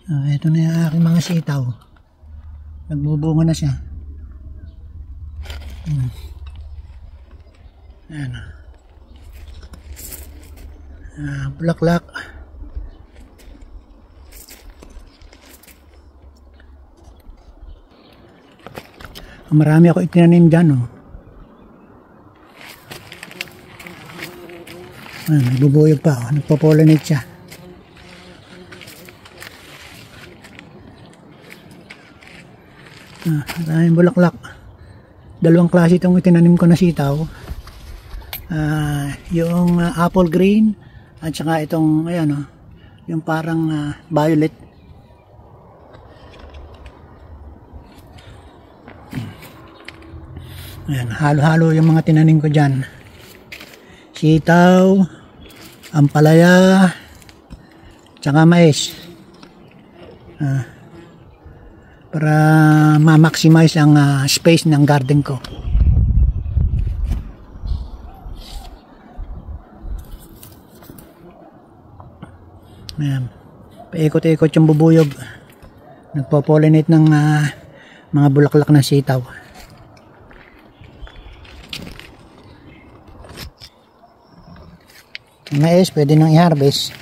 Ito na yung aking mga sitaw. Nagbubunga na siya. Ayan. Bulaklak. Marami ako itinanim dyan. Nagbubuyog pa. Nagpo-pollinate siya. Maraming bulaklak. Dalawang klase itong itinanim ko na sitaw. Yung apple green at saka itong ayan, yung parang violet. Ayan, halo-halo yung mga tinanim ko dyan. Sitaw, ampalaya, tsaka mais. Para ma-maximize ang space ng garden ko. Ayan. Paikot-ikot yung bubuyog. Nagpo-pollinate ng mga bulaklak ng sitaw. Mais, pwede nang i-harvest.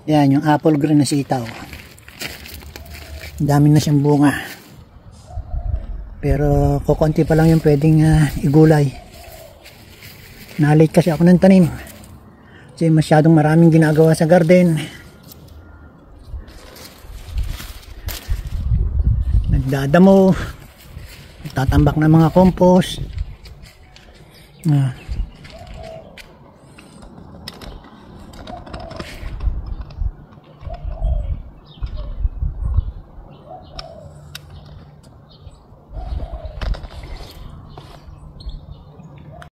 Yan, yung apple green na sitaw. Dami na siyang bunga. Pero kukunti pa lang yung pwedeng igulay. Nalate kasi ako ng tanim. Kasi masyadong maraming ginagawa sa garden. Nagdadamo. Nagtatambak ng mga compost.